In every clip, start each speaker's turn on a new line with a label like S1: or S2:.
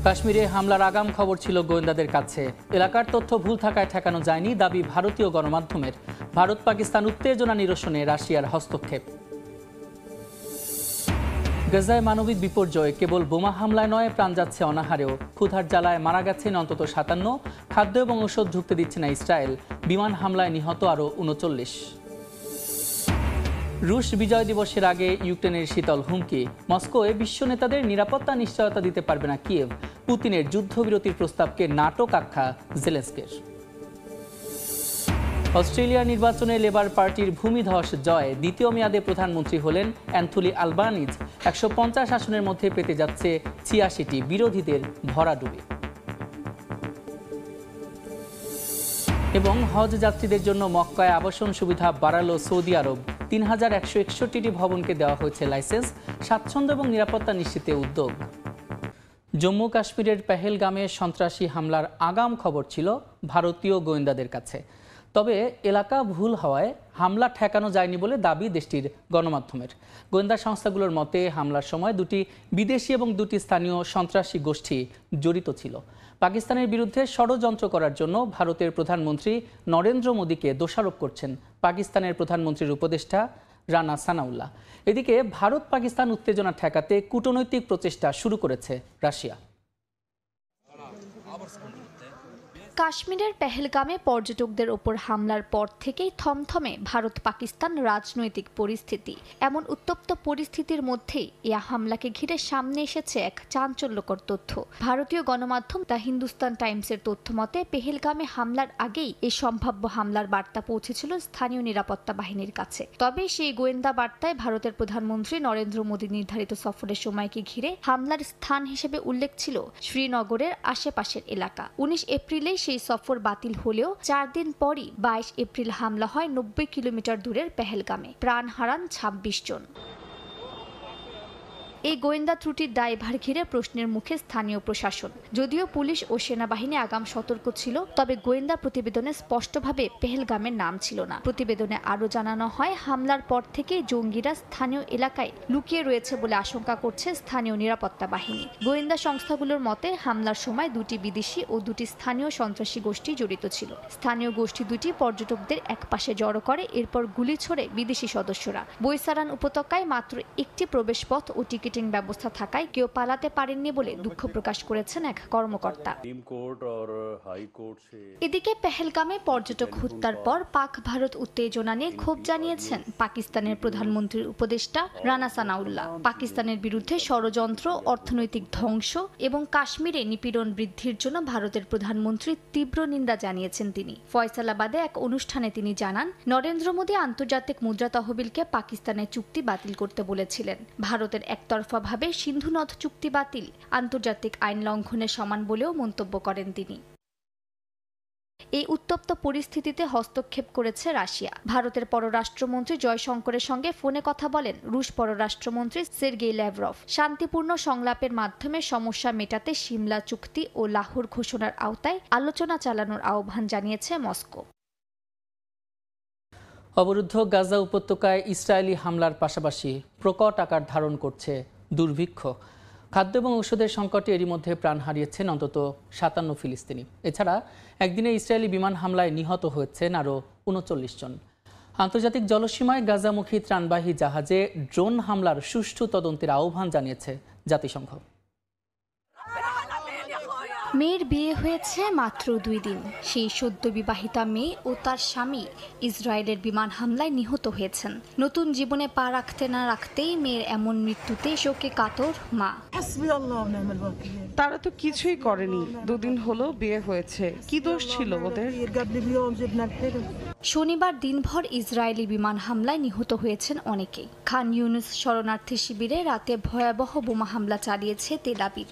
S1: কাশ্মীরে হামলার আগাম খবর ছিল গোয়েন্দাদের কাছে। এলাকার তথ্য ভুল থাকায় ঠেকানো যায়নি দাবি ভারতীয় গণমাধ্যমের। ভারত পাকিস্তান উত্তেজনা নিরসনে রাশিয়ার হস্তক্ষেপ। গাজায় মানবিক বিপর্যয়, কেবল বোমা হামলায় নয়, প্রাণ যাচ্ছে অনাহারেও। ক্ষুধার জ্বালায় মারা গেছেন অন্তত 57। খাদ্য এবং ঔষধ ঢুকতে দিচ্ছে না ইসরায়েল। বিমান হামলায় নিহত আরও 39। রুশ বিজয় দিবসের আগে ইউক্রেনের শীতল হুমকি। মস্কোয় বিশ্ব নেতাদের নিরাপত্তা নিশ্চয়তা দিতে পারবে না কিয়েভ। পুতিনের যুদ্ধবিরতির প্রস্তাবকে নাটক আখ্যা জেলেনস্কির। অস্ট্রেলিয়া নির্বাচনে লেবার পার্টির ভূমিধস জয়। দ্বিতীয় মেয়াদে প্রধানমন্ত্রী হলেন অ্যান্থনি আলবানিজ। 150 আসনের মধ্যে পেতে যাচ্ছে 86টি, বিরোধীদের ভরাডুবি। এবং হজ যাত্রীদের জন্য মক্কায় আবাসন সুবিধা বাড়ালো সৌদি আরব। 3161টি ভবনকে দেওয়া হয়েছে লাইসেন্স। স্বাচ্ছন্দ্য এবং নিরাপত্তা নিশ্চিতে উদ্যোগ। জম্মু কাশ্মীরের পেহেলগামে সন্ত্রাসী হামলার আগাম খবর ছিল ভারতীয় গোয়েন্দাদের কাছে। তবে এলাকা ভুল হওয়ায় হামলা ঠেকানো যায়নি বলে দাবি দেশটির গণমাধ্যমের। গোয়েন্দা সংস্থাগুলোর মতে হামলার সময় দুটি বিদেশি এবং দুটি স্থানীয় সন্ত্রাসী গোষ্ঠী জড়িত ছিল। পাকিস্তানের বিরুদ্ধে ষড়যন্ত্র করার জন্য ভারতের প্রধানমন্ত্রী নরেন্দ্র মোদীকে দোষারোপ করছেন পাকিস্তানের প্রধানমন্ত্রীর উপদেষ্টা রানা সানাউল্লাহ। এদিকে ভারত পাকিস্তান উত্তেজনা ঠেকাতে কূটনৈতিক প্রচেষ্টা শুরু করেছে রাশিয়া।
S2: কাশ্মীরের পেহেলগামে পর্যটকদের ওপর হামলার পর থেকেই থমথমে ভারত পাকিস্তান রাজনৈতিক পরিস্থিতি। এমন উত্তপ্ত পরিস্থিতির মধ্যেই এই হামলাকে ঘিরে সামনে এসেছে এক চাঞ্চল্যকর তথ্য। ভারতীয় গণমাধ্যম দ্য হিন্দুস্তান টাইমসের তথ্য মতে পেহেলগামে হামলার আগেই এই সম্ভাব্য হামলার বার্তা পৌঁছেছিল স্থানীয় নিরাপত্তা বাহিনীর কাছে। তবে সেই গোয়েন্দা বার্তায় ভারতের প্রধানমন্ত্রী নরেন্দ্র মোদী নির্ধারিত সফরের সময়কে ঘিরে হামলার স্থান হিসেবে উল্লেখ ছিল শ্রীনগরের আশেপাশের এলাকা। 19 এপ্রিলে সেই সফর বাতিল হলেও 4 দিন পরই 22 এপ্রিল হামলা হয় 90 কিলোমিটার দূরের পেহেলগামে। প্রাণ হারান 26 জন। এই গোয়েন্দা ত্রুটির দায়ভার ঘিরে প্রশ্নের মুখে স্থানীয় প্রশাসন। যদিও পুলিশ ও সেনাবাহিনী আগাম সতর্ক ছিল, তবে গোয়েন্দা প্রতিবেদনে স্পষ্টভাবে পেহেলগামের নাম ছিল না। প্রতিবেদনে আরও জানানো হয়, হামলার পর থেকে জঙ্গিরা স্থানীয় এলাকায় লুকিয়ে রয়েছে বলে আশঙ্কা করছে স্থানীয় নিরাপত্তা বাহিনী। গোয়েন্দা সংস্থাগুলোর মতে হামলার সময় দুটি বিদেশি ও দুটি স্থানীয় সন্ত্রাসী গোষ্ঠী জড়িত ছিল। স্থানীয় গোষ্ঠী দুটি পর্যটকদের একপাশে জড়ো করে, এরপর গুলি ছোড়ে বিদেশি সদস্যরা। বৈসারান উপত্যকায় মাত্র একটি প্রবেশপথ ও টিকিট ব্যবস্থা থাকায় কেউ পালাতে পারেননি বলে দুঃখ প্রকাশ করেছেন এক কর্মকর্তা। এদিকে পেহেলগামে পর্যটক হত্যার পর পাক ভারত উত্তেজনা নিয়ে ক্ষোভ জানিয়েছেন পাকিস্তানের প্রধানমন্ত্রীর উপদেষ্টা রানা সানাউল্লাহ। পাকিস্তানের বিরুদ্ধে ষড়যন্ত্র, অর্থনৈতিক ধ্বংস এবং কাশ্মীরে নিপীড়ন বৃদ্ধির জন্য ভারতের প্রধানমন্ত্রী তীব্র নিন্দা জানিয়েছেন তিনি। ফয়সালাবাদে এক অনুষ্ঠানে তিনি জানান, নরেন্দ্র মোদী আন্তর্জাতিক মুদ্রা তহবিলকে পাকিস্তানের চুক্তি বাতিল করতে বলেছিলেন। ভারতের একতরফা ভাবে সিন্ধু নদ চুক্তি বাতিল আন্তর্জাতিক আইন লঙ্ঘনের সমান বলেও মন্তব্য করেন তিনি। এই উত্তপ্ত পরিস্থিতিতে হস্তক্ষেপ করেছে রাশিয়া। ভারতের পররাষ্ট্রমন্ত্রী জয়শঙ্করের সঙ্গে ফোনে কথা বলেন রুশ পররাষ্ট্রমন্ত্রী সের্গেই ল্যাভরভ। শান্তিপূর্ণ সংলাপের মাধ্যমে সমস্যা মেটাতে সিমলা চুক্তি ও লাহোর ঘোষণার আওতায় আলোচনা চালানোর আহ্বান জানিয়েছে মস্কো।
S1: অবরুদ্ধ গাজা উপত্যকায় ইসরায়েলি হামলার পাশাপাশি প্রকট আকার ধারণ করছে দুর্ভিক্ষ। খাদ্য এবং ঔষধের সংকটে এরই মধ্যে প্রাণ হারিয়েছেন অন্তত 57 ফিলিস্তিনি। এছাড়া একদিনে ইসরায়েলি বিমান হামলায় নিহত হয়েছেন আরও 39 জন। আন্তর্জাতিক জলসীমায় গাজামুখী ত্রাণবাহী জাহাজে ড্রোন হামলার সুষ্ঠু তদন্তের আহ্বান জানিয়েছে জাতিসংঘ।
S2: মেয়ের বিয়ে হয়েছে মাত্র 2 দিন। সেই সদ্য বিবাহিতা মেয়ে ও তার স্বামী ইসরায়েলের বিমান হামলায় নিহত হয়েছেন। নতুন জীবনে পা রাখতে না রাখতেই মেয়ের এমন মৃত্যুতে শোকে কাতর মা।
S3: তারা তো কিছুই করেনি, 2 দিন হলো বিয়ে হয়েছে, কি দোষ ছিল ওদের?
S2: শনিবার দিনভর ইসরায়েলি বিমান হামলায় নিহত হয়েছেন অনেকেই। খান ইউনুস শরণার্থী শিবিরে রাতে ভয়াবহ বোমা হামলা চালিয়েছে তেল আবিব।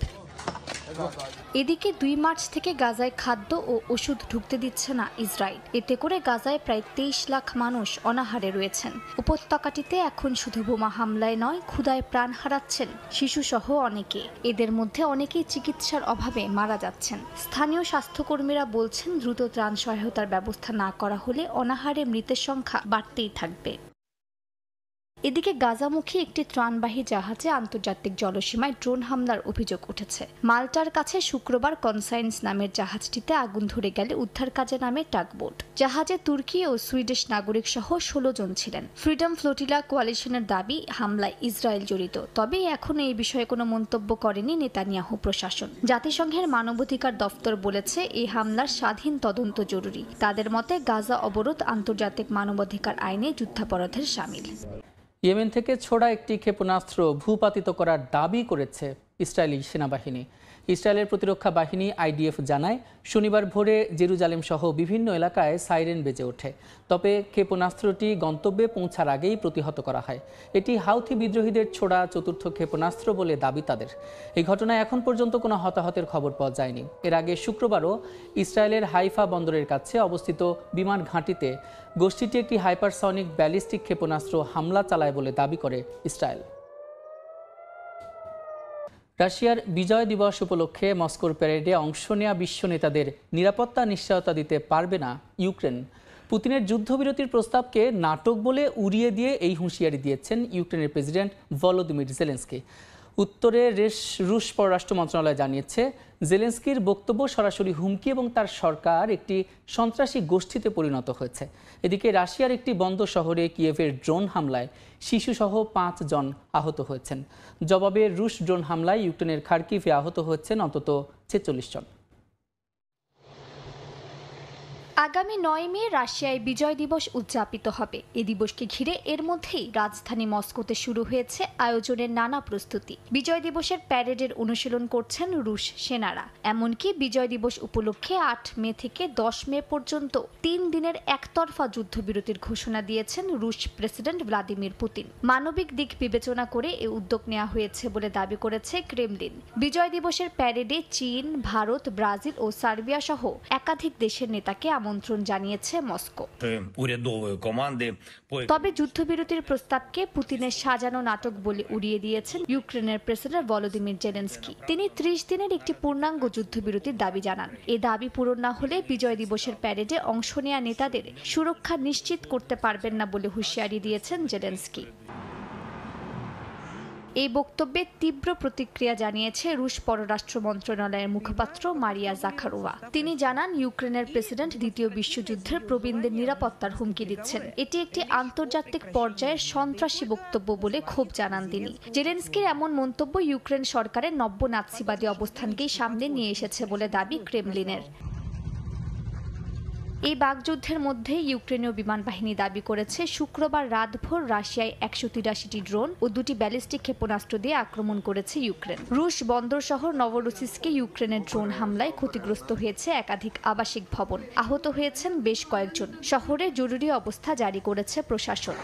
S2: এদিকে 2 মার্চ থেকে গাজায় খাদ্য ও ওষুধ ঢুকতে দিচ্ছে না ইসরায়েল। এতে করে গাজায় প্রায় 23 লাখ মানুষ অনাহারে রয়েছেন। উপত্যকাটিতে এখন শুধু বোমা হামলায় নয়, ক্ষুধায় প্রাণ হারাচ্ছেন শিশুসহ অনেকে। এদের মধ্যে অনেকেই চিকিৎসার অভাবে মারা যাচ্ছেন। স্থানীয় স্বাস্থ্যকর্মীরা বলছেন, দ্রুত ত্রাণ সহায়তার ব্যবস্থা না করা হলে অনাহারে মৃতের সংখ্যা বাড়তেই থাকবে। এদিকে গাজামুখী একটি ত্রাণবাহী জাহাজে আন্তর্জাতিক জলসীমায় ড্রোন হামলার অভিযোগ উঠেছে। মাল্টার কাছে শুক্রবার কনসাইন্স নামের জাহাজটিতে আগুন ধরে গেলে উদ্ধার কাজে নামে টাগবোট। জাহাজে তুর্কি ও সুইডিশ নাগরিক সহ 16 জন ছিলেন। ফ্রিডম ফ্লোটিলা কোয়ালিশনের দাবি হামলায় ইসরায়েল জড়িত, তবে এখনো এই বিষয়ে কোনো মন্তব্য করেনি নেতানিয়াহু প্রশাসন। জাতিসংঘের মানবাধিকার দফতর বলেছে এই হামলার স্বাধীন তদন্ত জরুরি। তাদের মতে গাজা অবরোধ আন্তর্জাতিক মানবাধিকার আইনে যুদ্ধাপরাধের শামিল।
S1: ইয়েমেন থেকে ছোড়া একটি ক্ষেপণাস্ত্র ভূপাতিত করার দাবি করেছে ইসরায়েলি সেনাবাহিনী। ইসরায়েলের প্রতিরক্ষা বাহিনী আইডিএফ জানায়, শনিবার ভোরে জেরুজালেম সহ বিভিন্ন এলাকায় সাইরেন বেজে ওঠে। তবে ক্ষেপণাস্ত্রটি গন্তব্যে পৌঁছার আগেই প্রতিহত করা হয়। এটি হাউথি বিদ্রোহীদের ছোড়া চতুর্থ ক্ষেপণাস্ত্র বলে দাবি তাদের। এই ঘটনায় এখন পর্যন্ত কোনো হতাহতের খবর পাওয়া যায়নি। এর আগে শুক্রবারও ইসরায়েলের হাইফা বন্দরের কাছে অবস্থিত বিমান ঘাঁটিতে গোষ্ঠীটি একটি হাইপারসনিক ব্যালিস্টিক ক্ষেপণাস্ত্র হামলা চালায় বলে দাবি করে ইসরায়েল। রাশিয়ার বিজয় দিবস উপলক্ষে মস্কোর প্যারেডে অংশ নেওয়া বিশ্ব নেতাদের নিরাপত্তা নিশ্চয়তা দিতে পারবে না ইউক্রেন। পুতিনের যুদ্ধবিরতির প্রস্তাবকে নাটক বলে উড়িয়ে দিয়ে এই হুঁশিয়ারি দিয়েছেন ইউক্রেনের প্রেসিডেন্ট ভলোদিমির জেলেনস্কি। উত্তরে রুশ পররাষ্ট্র মন্ত্রণালয় জানিয়েছে, জেলেনস্কির বক্তব্য সরাসরি হুমকি এবং তার সরকার একটি সন্ত্রাসী গোষ্ঠীতে পরিণত হয়েছে। এদিকে রাশিয়ার একটি বন্দর শহরে কিয়েভের ড্রোন হামলায় শিশুসহ 5 জন আহত হয়েছেন। জবাবে রুশ ড্রোন হামলায় ইউক্রেনের খার্কিভে আহত হয়েছেন অন্তত 46 জন।
S2: আগামী 9 মে রাশিয়ায় বিজয় দিবস উদযাপিত হবে। এই দিবসকে ঘিরে এর মধ্যেই রাজধানী মস্কোতে শুরু হয়েছে আয়োজনের নানা প্রস্তুতি। বিজয় দিবসের প্যারেডের অনুশীলন করছেন রুশ সেনারা। এমনকি বিজয় দিবস উপলক্ষে 8 মে থেকে 10 মে পর্যন্ত 3 দিনের একতরফা যুদ্ধবিরতির ঘোষণা দিয়েছেন রুশ প্রেসিডেন্ট ভ্লাদিমির পুতিন। মানবিক দিক বিবেচনা করে এই উদ্যোগ নেওয়া হয়েছে বলে দাবি করেছে ক্রেমলিন। বিজয় দিবসের প্যারেডে চীন, ভারত, ব্রাজিল ও সার্বিয়া সহ একাধিক দেশের নেতাকে আমন্ত্রণ জানিয়েছে মস্কো। তবে যুদ্ধবিরতির প্রস্তাবকে পুতিনের সাজানো নাটক বলে উড়িয়ে দিয়েছেন ইউক্রেনের প্রেসিডেন্ট ভলোদিমির জেলেনস্কি। তিনি 30 দিনের একটি পূর্ণাঙ্গ যুদ্ধবিরতির দাবি জানান। এই দাবি পূরণ না হলে বিজয় দিবসের প্যারেডে অংশ নেওয়া নেতাদের সুরক্ষা নিশ্চিত করতে পারবেন না বলে হুঁশিয়ারি দিয়েছেন জেলেনস্কি। এই বক্তব্যে তীব্র প্রতিক্রিয়া জানিয়েছে রুশ পররাষ্ট্র মন্ত্রণালয়ের মুখপাত্র মারিয়া জাখারোভা। তিনি জানান, ইউক্রেনের প্রেসিডেন্ট দ্বিতীয় বিশ্বযুদ্ধের প্রবীণদের নিরাপত্তার হুমকি দিচ্ছেন। এটি একটি আন্তর্জাতিক পর্যায়ের সন্ত্রাসী বক্তব্য বলে ক্ষোভ জানান তিনি। জেলেনস্কির এমন মন্তব্য ইউক্রেন সরকারের নব্য নাৎসিবাদী অবস্থানকেই সামনে নিয়ে এসেছে বলে দাবি ক্রেমলিনের। এই বাকযুদ্ধের মধ্যে ইউক্রেনীয় বিমান বাহিনী দাবি করেছে, শুক্রবার রাতভর রাশিয়ায় 183টি ড্রোন ও 2টি ব্যালিস্টিক ক্ষেপণাস্ত্র দিয়ে আক্রমণ করেছে ইউক্রেন। রুশ বন্দর শহর নভরোসিস্কে ইউক্রেনের ড্রোন হামলায় ক্ষতিগ্রস্ত হয়েছে একাধিক আবাসিক ভবন। আহত হয়েছেন বেশ কয়েকজন। শহরে জরুরি অবস্থা জারি করেছে প্রশাসন।